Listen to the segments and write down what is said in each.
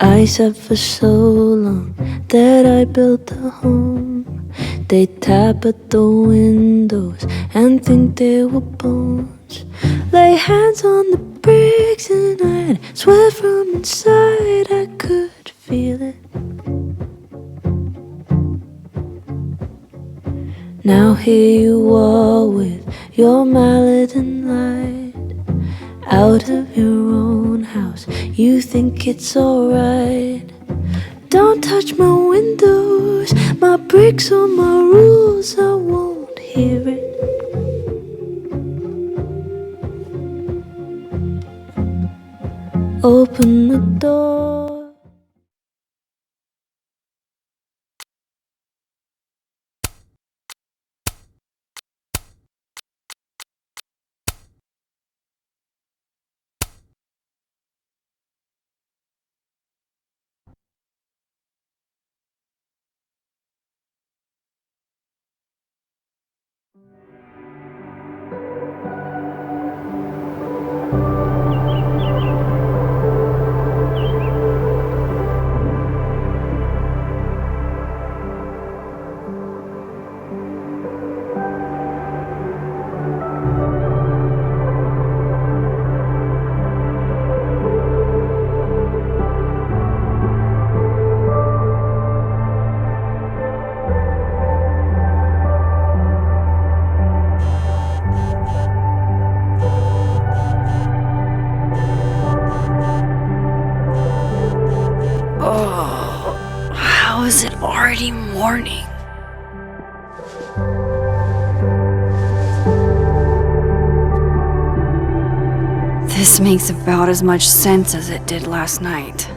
I said for so long that I built a home. They tap at the windows and think they were bones. Lay hands on the bricks and I'd swear from inside I could feel it. Now here you are with your mallet and light. Out of your own house, you think it's alright. Don't touch my windows, my bricks or my rules, I won't hear it. Open the door. Oh, how is it already morning? This makes about as much sense as it did last night.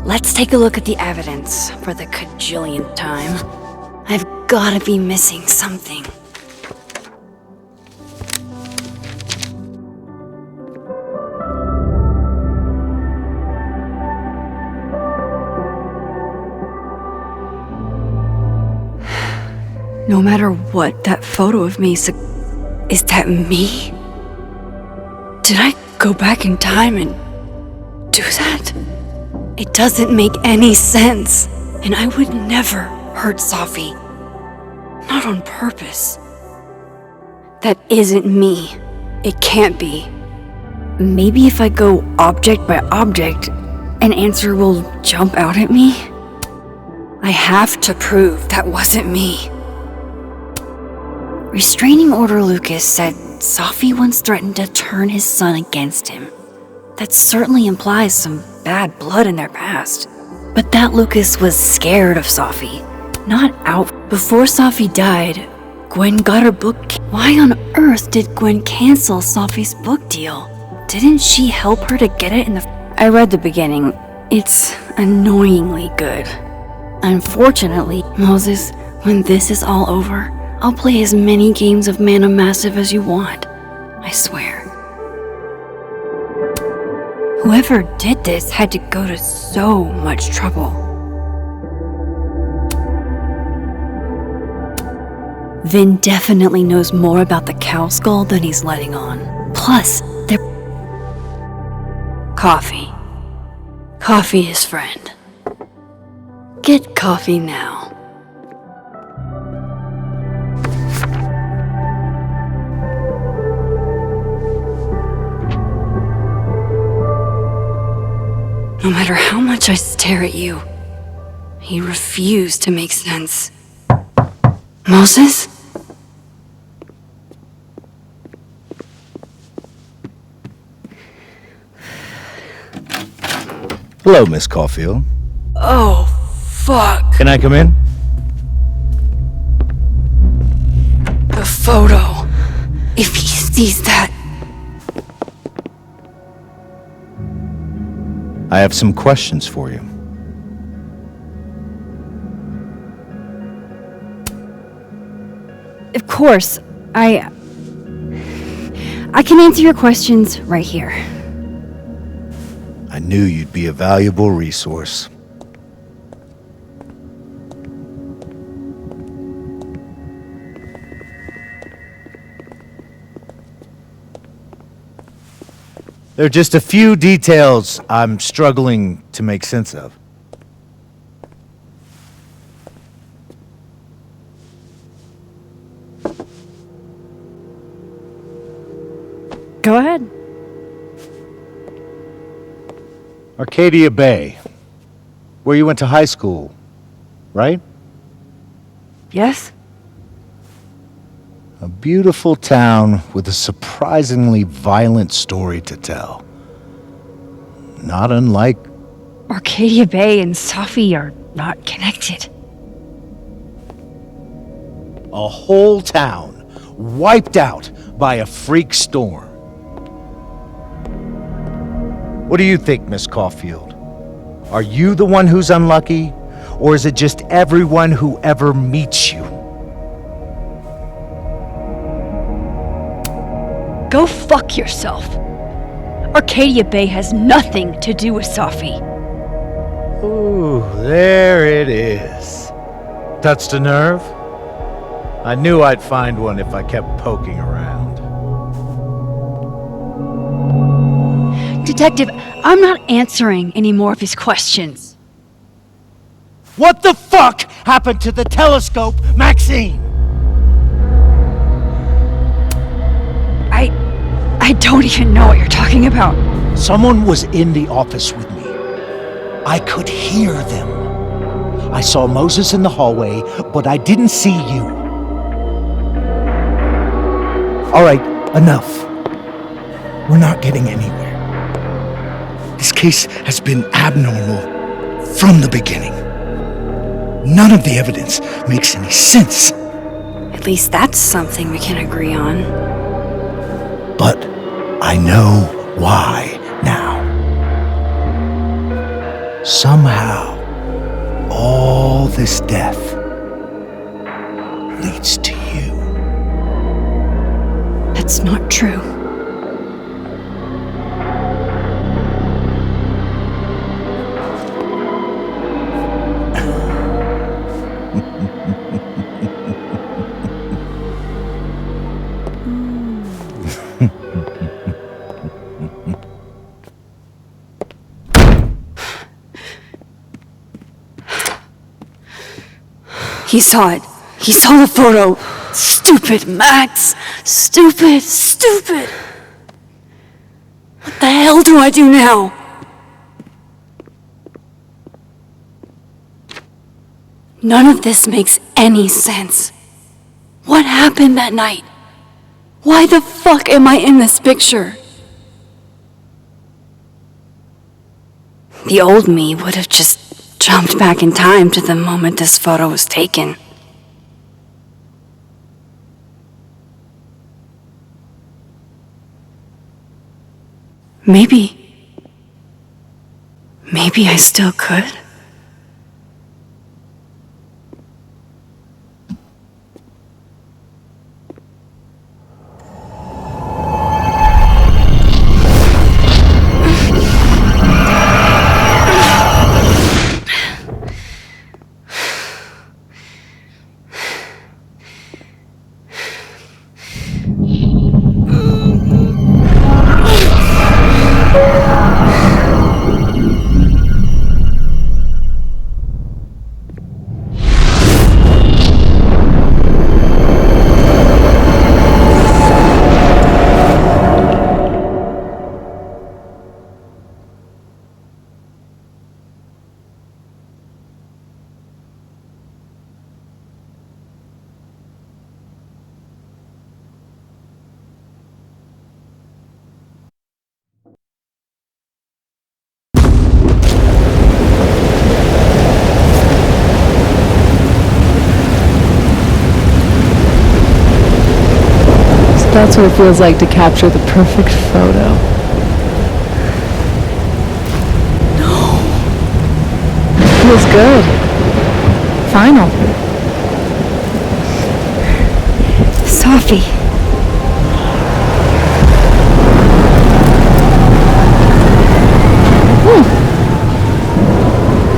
Let's take a look at the evidence for the cajillionth time. I've gotta be missing something. No matter what that photo of me is that me? Did I go back in time and do that? It doesn't make any sense. And I would never hurt Safi. Not on purpose. That isn't me. It can't be. Maybe if I go object by object, an answer will jump out at me? I have to prove that wasn't me. Restraining Order Lucas said Safi once threatened to turn his son against him. That certainly implies some bad blood in their past. But that Lucas was scared of Safi, not out. Before Safi died, Gwen got her book. Why on earth did Gwen cancel Safi's book deal? Didn't she help her to get it in the... I read the beginning. It's annoyingly good. Unfortunately, Moses, when this is all over, I'll play as many games of Mana Massive as you want. I swear. Whoever did this had to go to so much trouble. Vin definitely knows more about the cow skull than he's letting on. Plus, Coffee. Coffee is friend. Get coffee now. No matter how much I stare at you, you refuse to make sense. Moses? Hello, Miss Caulfield. Oh, fuck. Can I come in? The photo. If he sees that... I have some questions for you. Of course, I can answer your questions right here. I knew you'd be a valuable resource. There are just a few details I'm struggling to make sense of. Go ahead. Arcadia Bay, where you went to high school, right? Yes? A beautiful town with a surprisingly violent story to tell. Not unlike... Arcadia Bay and Safi are not connected. a whole town wiped out by a freak storm. What do you think, Miss Caulfield? Are you the one who's unlucky, or is it just everyone who ever meets you? Go fuck yourself. Arcadia Bay has nothing to do with Safi. Ooh, there it is. Touched a nerve? I knew I'd find one if I kept poking around. Detective, I'm not answering any more of his questions. What the fuck happened to the telescope, Maxine? I don't even know what you're talking about. Someone was in the office with me. I could hear them. I saw Moses in the hallway, but I didn't see you. All right, enough. We're not getting anywhere. This case has been abnormal from the beginning. None of the evidence makes any sense. At least that's something we can agree on. But I know why now. Somehow, all this death leads to you. That's not true. He saw it. He saw the photo. Stupid, Max. Stupid, stupid. What the hell do I do now? None of this makes any sense. What happened that night? Why the fuck am I in this picture? The old me would have just jumped back in time to the moment this photo was taken. Maybe I still could. That's what it feels like to capture the perfect photo. No. Feels good. Final. Safi.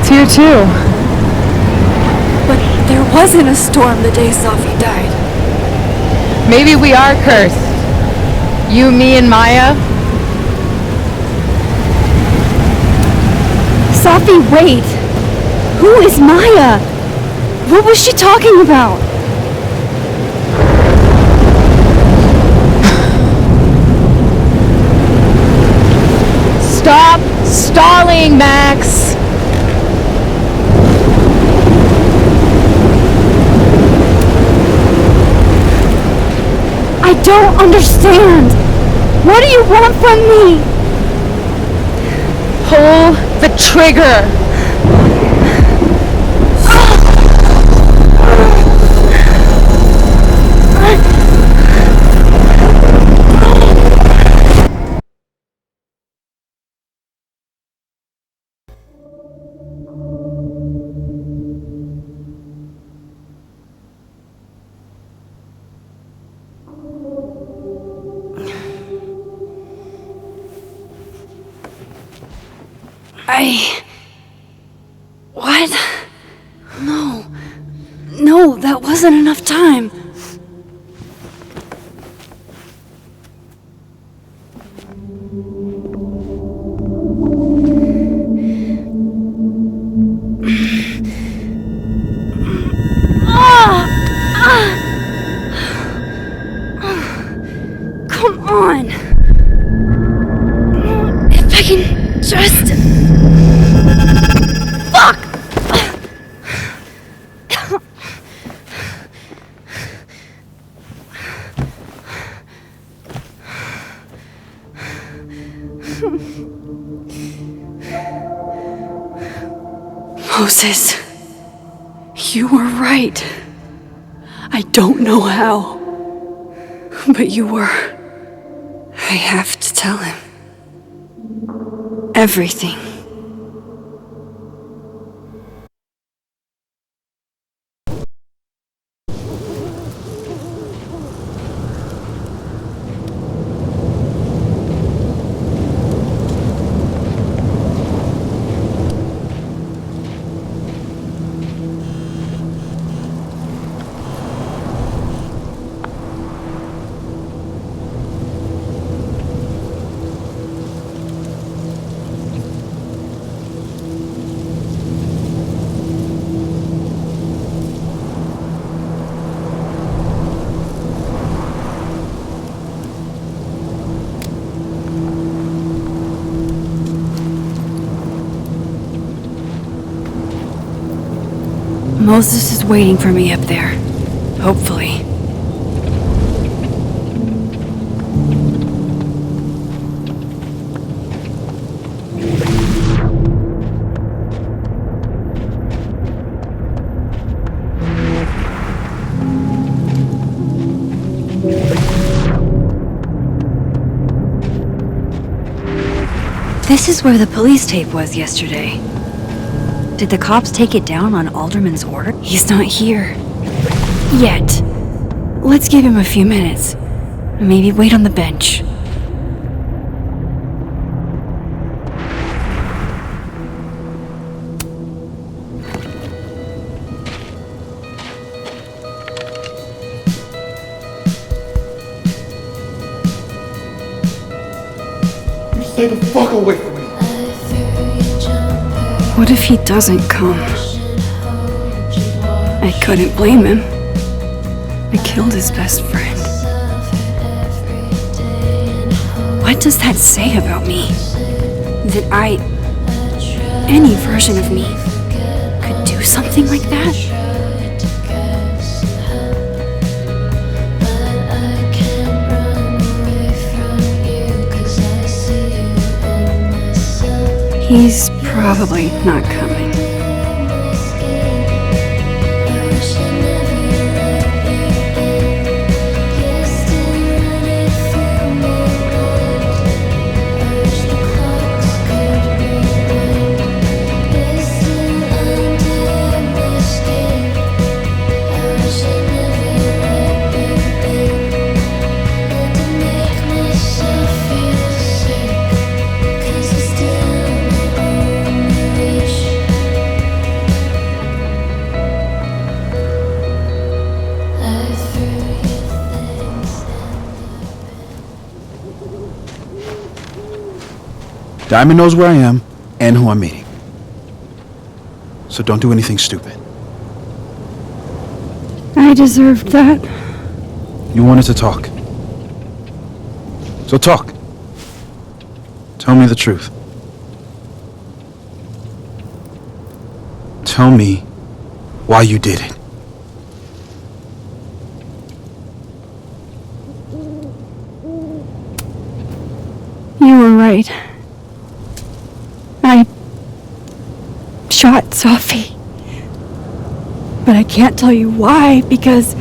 It's here too. But there wasn't a storm the day Safi died. Maybe we are cursed. You, me, and Maya. Sophie, wait! Who is Maya? What was she talking about? Stop stalling, Max! I don't understand! What do you want from me? Pull the trigger! What? No. No, that wasn't enough time. Come on. If I can just... Fuck! Moses, you were right. I don't know how, but you were. I have to tell him everything. Moses is waiting for me up there. Hopefully. This is where the police tape was yesterday. Did the cops take it down on Alderman's order? He's not here. Yet. Let's give him a few minutes. Maybe wait on the bench. Stay the fuck away from me. What if he doesn't come? I couldn't blame him. I killed his best friend. What does that say about me? That any version of me, could do something like that? He's probably not coming. Diamond knows where I am and who I'm meeting. So don't do anything stupid. I deserved that. You wanted to talk. So talk. Tell me the truth. Tell me why you did it. You were right. I shot Sophie. But I can't tell you why, because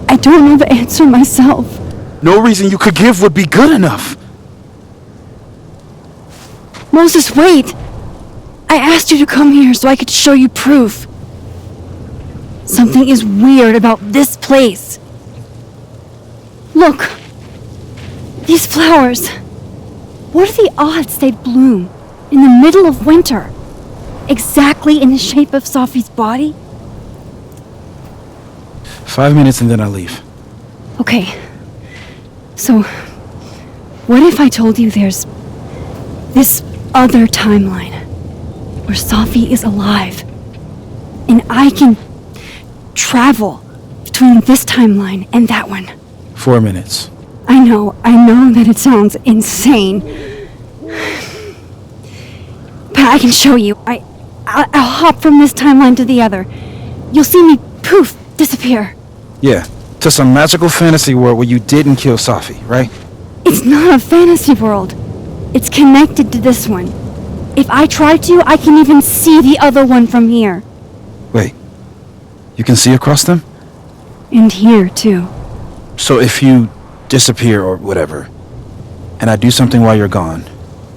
I don't know the answer myself. No reason you could give would be good enough. Moses, wait! I asked you to come here so I could show you proof. Something is weird about this place. Look! These flowers. What are the odds they'd bloom in the middle of winter? Exactly in the shape of Sophie's body? 5 minutes and then I leave. Okay. So, what if I told you there's this other timeline where Sophie is alive and I can travel between this timeline and that one? 4 minutes. I know that it sounds insane. But I can show you. I'll hop from this timeline to the other. You'll see me, poof, disappear. Yeah, to some magical fantasy world where you didn't kill Safi, right? It's not a fantasy world. It's connected to this one. If I try to, I can even see the other one from here. Wait, you can see across them? And here, too. So if you disappear or whatever, and I do something while you're gone,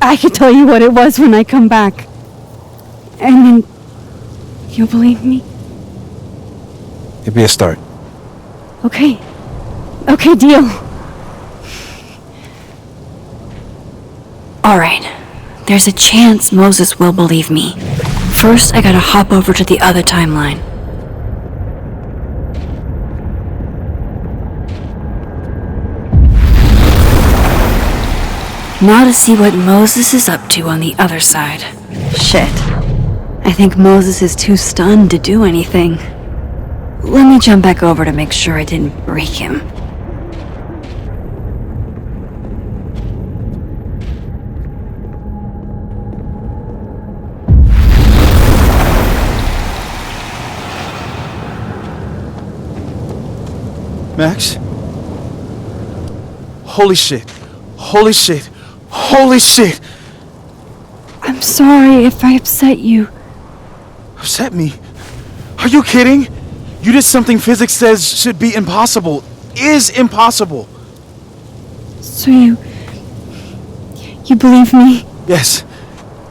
I can tell you what it was when I come back. And then you'll believe me? it'd be a start. Okay. Okay, deal. Alright, there's a chance Moses will believe me. First, I gotta hop over to the other timeline. Now to see what Moses is up to on the other side. Shit. I think Moses is too stunned to do anything. Let me jump back over to make sure I didn't break him. Max? Holy shit. Holy shit. Holy shit! I'm sorry if I upset you. Upset me? Are you kidding? You did something physics says should be impossible. Is impossible. So you believe me? Yes.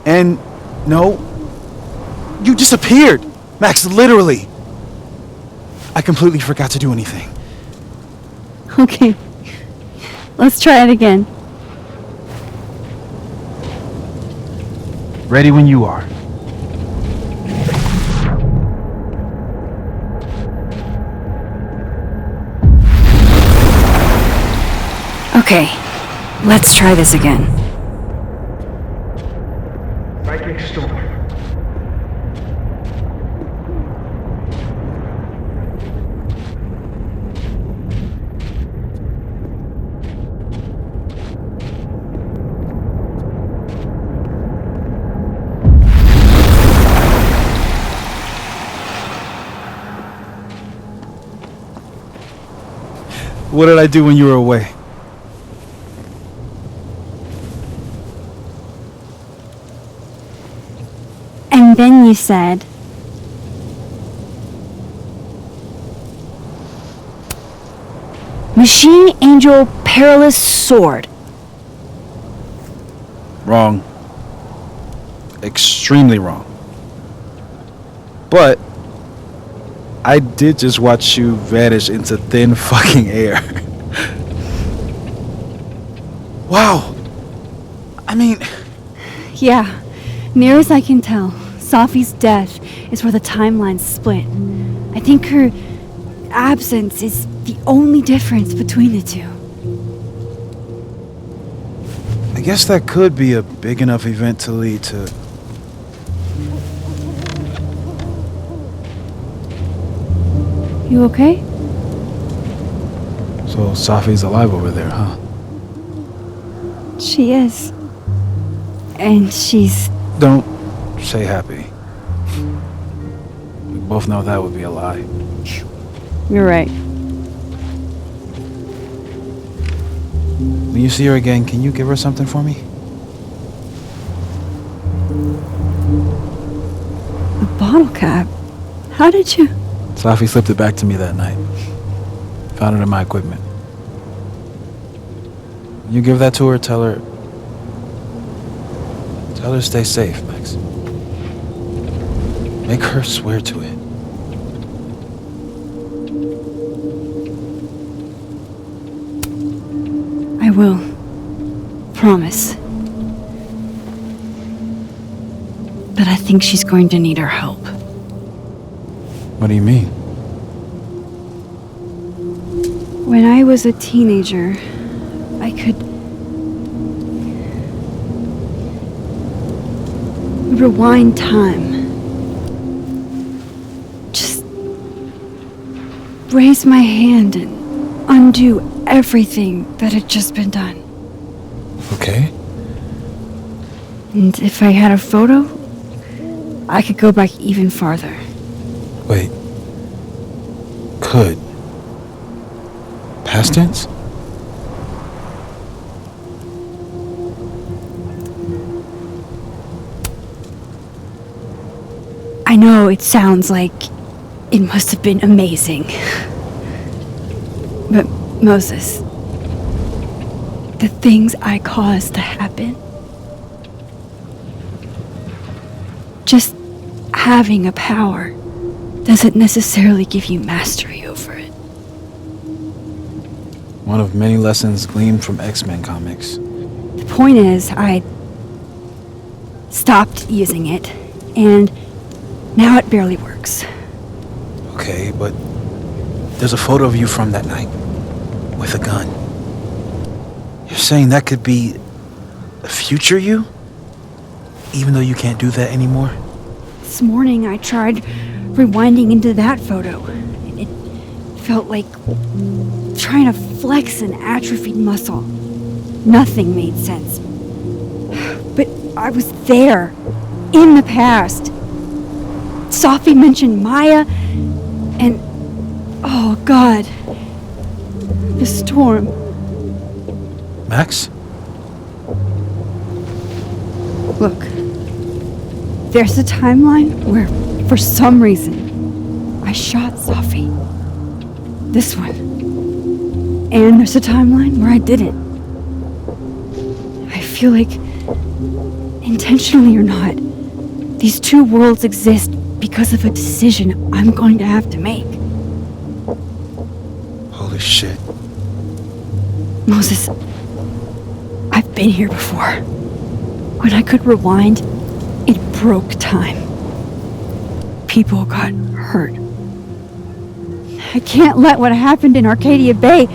And no. You disappeared. Max, literally. I completely forgot to do anything. Okay. Let's try it again. Ready when you are. Okay, let's try this again. Psychic storm. What did I do when you were away? And then you said, Machine Angel Perilous Sword. Wrong. Extremely wrong. But I did just watch you vanish into thin fucking air. Wow. I mean, Yeah, near as I can tell, Safi's death is where the timelines split. I think her absence is the only difference between the two. I guess that could be a big enough event to lead to... You okay? So Safi's alive over there, huh? She is. And she's... Don't say happy. We both know that would be a lie. You're right. When you see her again, can you give her something for me? A bottle cap? How did you... Safi slipped it back to me that night. Found it in my equipment. When you give that to her, tell her stay safe, Max. Make her swear to it. I will. Promise. But I think she's going to need our help. What do you mean? When I was a teenager, I could rewind time. Just raise my hand and undo everything that had just been done. Okay. And if I had a photo, I could go back even farther. Wait. Could. Past tense? I know it sounds like it must have been amazing. But Moses, the things I caused to happen, just having a power doesn't necessarily give you mastery over it. One of many lessons gleaned from X-Men comics. The point is, I stopped using it, and now it barely works. Okay, but there's a photo of you from that night with a gun. You're saying that could be a future you? Even though you can't do that anymore? This morning I tried rewinding into that photo, and it felt like trying to flex an atrophied muscle. Nothing made sense. But I was there, in the past. Safi mentioned Maya, and oh God, the storm. Max? Look, there's a timeline where, for some reason, I shot Safi. This one. And there's a timeline where I didn't. I feel like, intentionally or not, these two worlds exist because of a decision I'm going to have to make. Holy shit. Moses, I've been here before. When I could rewind, it broke time. People got hurt. I can't let what happened in Arcadia Bay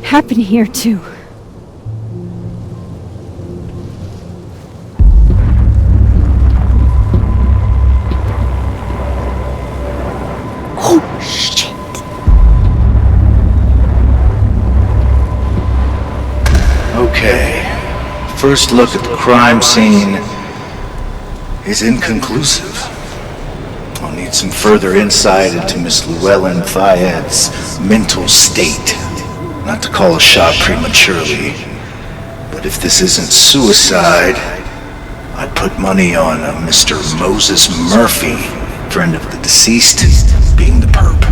happen here too. Oh, shit. Okay. First look at the crime scene is inconclusive. I'll need some further insight into Miss Llewellyn Fayette's mental state. Not to call a shot prematurely, but if this isn't suicide, I'd put money on a Mr. Moses Murphy, friend of the deceased, being the perp.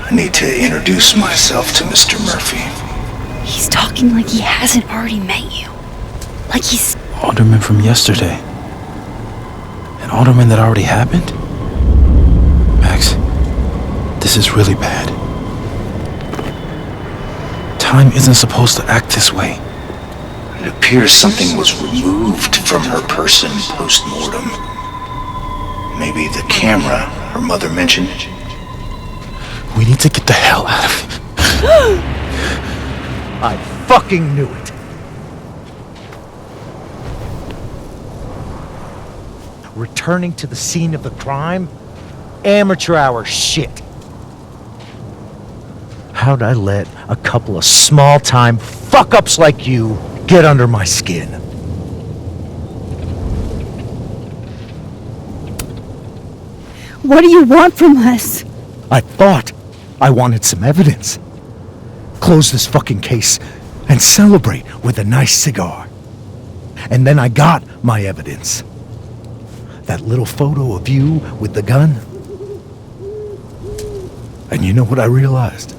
I need to introduce myself to Mr. Murphy. He's talking like he hasn't already met you. Like he's... Alderman from yesterday. An alderman that already happened? Max, this is really bad. Time isn't supposed to act this way. It appears something was removed from her person post-mortem. Maybe the camera her mother mentioned. We need to get the hell out of here. I fucking knew it. returning to the scene of the crime? Amateur hour shit. How'd I let a couple of small-time fuck-ups like you get under my skin? What do you want from us? I thought I wanted some evidence. Close this fucking case and celebrate with a nice cigar. And then I got my evidence. That little photo of you with the gun. And you know what I realized?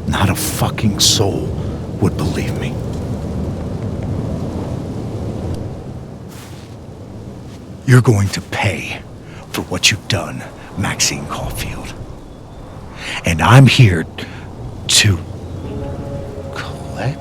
Not a fucking soul would believe me. You're going to pay for what you've done, Maxine Caulfield. And I'm here to collect.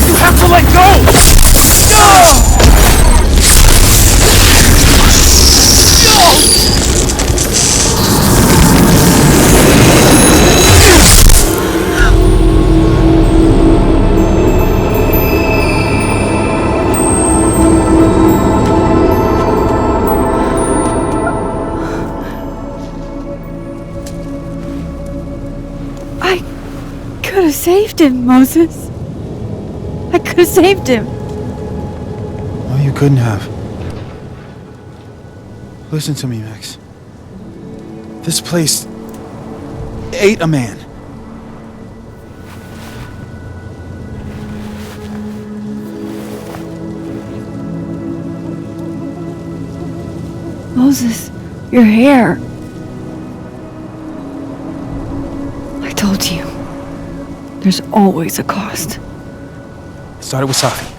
You have to let go! I could have saved him, Moses. I could have saved him. No, you couldn't have. Listen to me, Max. This place ate a man. Moses, your hair. I told you. There's always a cost. It started with Safi.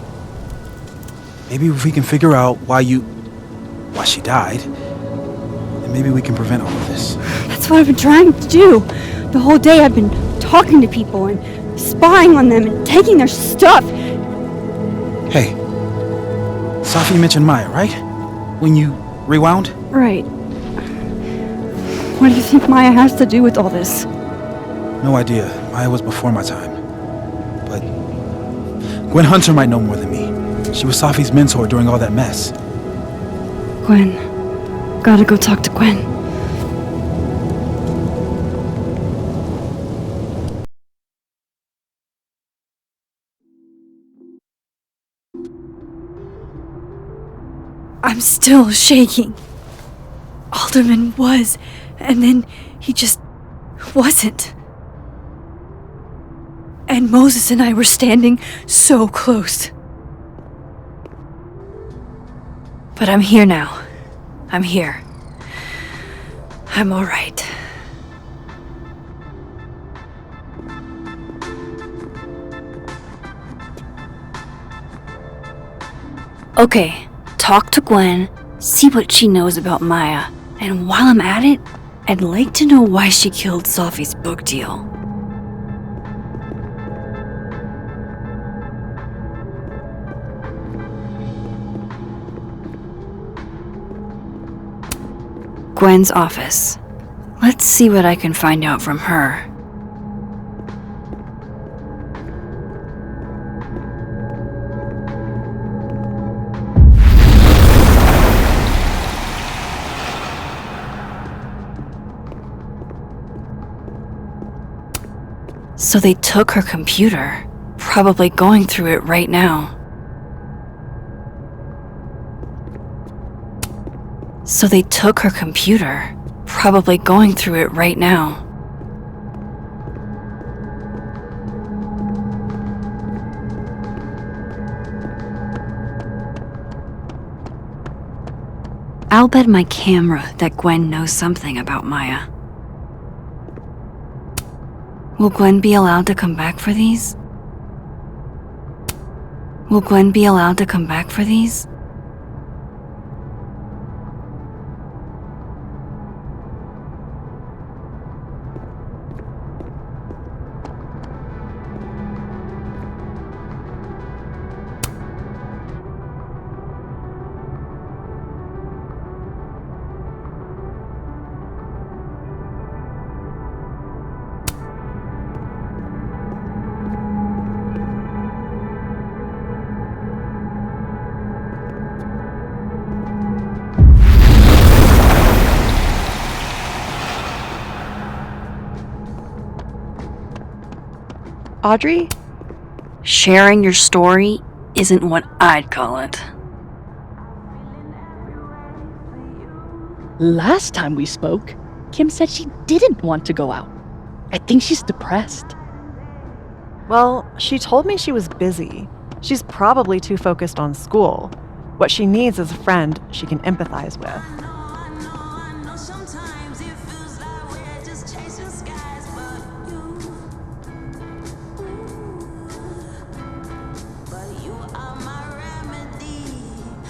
Maybe if we can figure out why she died, then maybe we can prevent all of this. That's what I've been trying to do. The whole day I've been talking to people and spying on them and taking their stuff. Hey, Safi mentioned Maya, right? When you rewound? Right. What do you think Maya has to do with all this? No idea. Maya was before my time. But Gwen Hunter might know more than me. She was Safi's mentor during all that mess. Gwen. Gotta go talk to Gwen. I'm still shaking. Alderman was, and then he just wasn't. And Moses and I were standing so close. But I'm here now. I'm here. I'm all right. Okay, talk to Gwen, see what she knows about Maya, and while I'm at it, I'd like to know why she killed Safi's book deal. Gwen's office. Let's see what I can find out from her. So they took her computer, probably going through it right now. So they took her computer, probably going through it right now. I'll bet my camera that Gwen knows something about Maya. Will Gwen be allowed to come back for these? Will Gwen be allowed to come back for these? Audrey? Sharing your story isn't what I'd call it. Last time we spoke, Kim said she didn't want to go out. I think she's depressed. Well, she told me she was busy. She's probably too focused on school. What she needs is a friend she can empathize with.